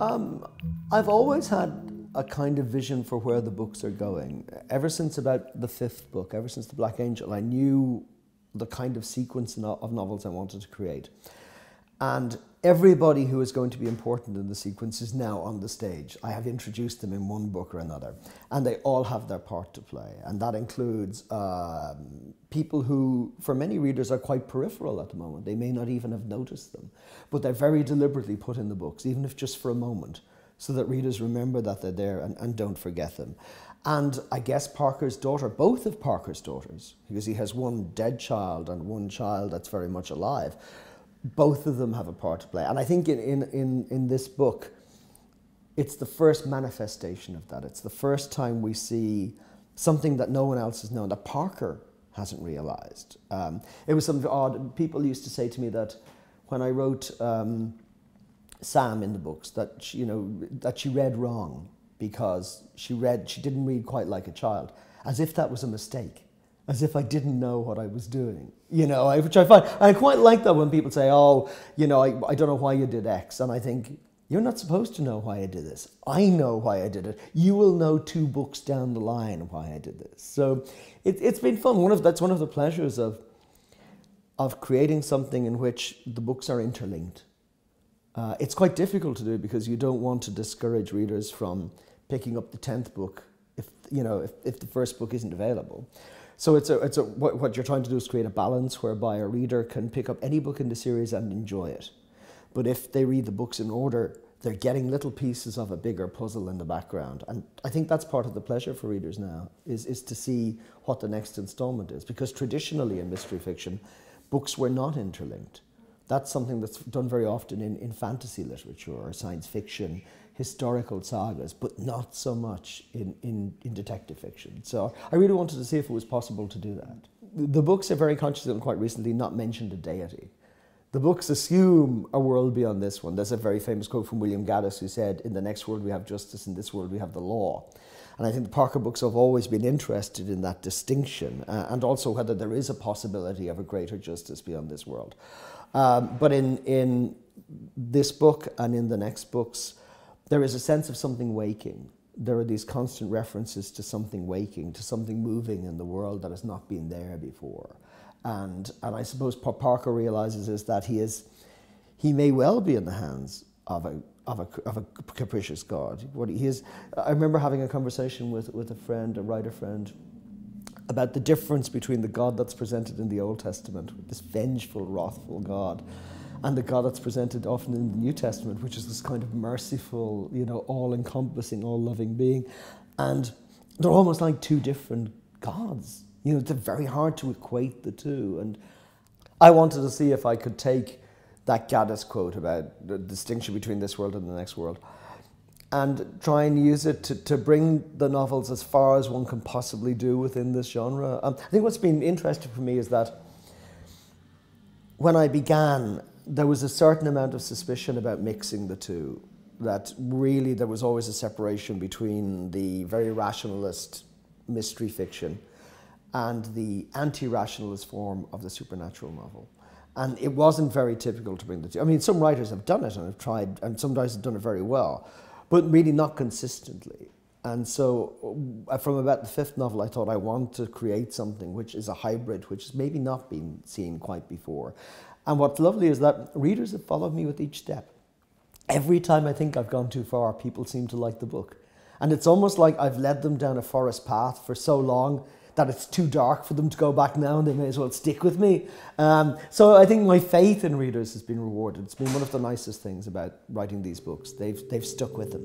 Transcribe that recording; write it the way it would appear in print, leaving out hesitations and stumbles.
I've always had a kind of vision for where the books are going. Ever since about the fifth book, ever since The Black Angel, I knew the kind of sequence of novels I wanted to create. And everybody who is going to be important in the sequence is now on the stage. I have introduced them in one book or another, and they all have their part to play. And that includes people who, for many readers, are quite peripheral at the moment. They may not even have noticed them, but they're very deliberately put in the books, even if just for a moment, so that readers remember that they're there and don't forget them. And I guess Parker's daughter, both of Parker's daughters, because he has one dead child and one child that's very much alive, both of them have a part to play. And I think in this book, it's the first manifestation of that. It's the first time we see something that no one else has known, that Parker hasn't realized. It was something odd. People used to say to me that when I wrote Sam in the books, that she read wrong because she didn't read quite like a child, as if that was a mistake, as if I didn't know what I was doing, which I find, I quite like that when people say, oh, I don't know why you did X, and I think, you're not supposed to know why I did this. I know why I did it. You will know 2 books down the line why I did this. So it's been fun. That's one of the pleasures of creating something in which the books are interlinked. It's quite difficult to do because you don't want to discourage readers from picking up the 10th book if the first book isn't available. So what you're trying to do is create a balance whereby a reader can pick up any book in the series and enjoy it. But if they read the books in order, they're getting little pieces of a bigger puzzle in the background. And I think that's part of the pleasure for readers now, is to see what the next installment is. Because traditionally in mystery fiction, books were not interlinked. That's something that's done very often in fantasy literature or science fiction, historical sagas, but not so much in detective fiction. So I really wanted to see if it was possible to do that. The books are very consciously and quite recently not mentioned a deity. The books assume a world beyond this one. There's a very famous quote from William Gaddis who said, in the next world we have justice, in this world we have the law. And I think the Parker books have always been interested in that distinction and also whether there is a possibility of a greater justice beyond this world. But in this book and in the next books, there is a sense of something waking. There are these constant references to something waking, to something moving in the world that has not been there before. And I suppose what Parker realizes is that he may well be in the hands of a capricious God. I remember having a conversation with a friend, a writer friend, about the difference between the God that's presented in the Old Testament, this vengeful, wrathful God, and the God that's presented often in the New Testament, which is this kind of merciful, all-encompassing, all-loving being. And they're almost like 2 different gods. It's very hard to equate the 2. And I wanted to see if I could take that Gaddis quote about the distinction between this world and the next world and try and use it to bring the novels as far as one can possibly do within this genre. I think what's been interesting for me is that when I began, there was a certain amount of suspicion about mixing the 2, that really there was always a separation between the very rationalist mystery fiction and the anti-rationalist form of the supernatural novel. And it wasn't very typical to bring the 2. I mean, some writers have done it and have tried, and some writers have done it very well, but really not consistently. And so from about the 5th novel, I thought I want to create something which is a hybrid, which has maybe not been seen quite before. And what's lovely is that readers have followed me with each step. Every time I think I've gone too far, people seem to like the book. And it's almost like I've led them down a forest path for so long that it's too dark for them to go back now, and they may as well stick with me. So I think my faith in readers has been rewarded. It's been one of the nicest things about writing these books. They've stuck with them.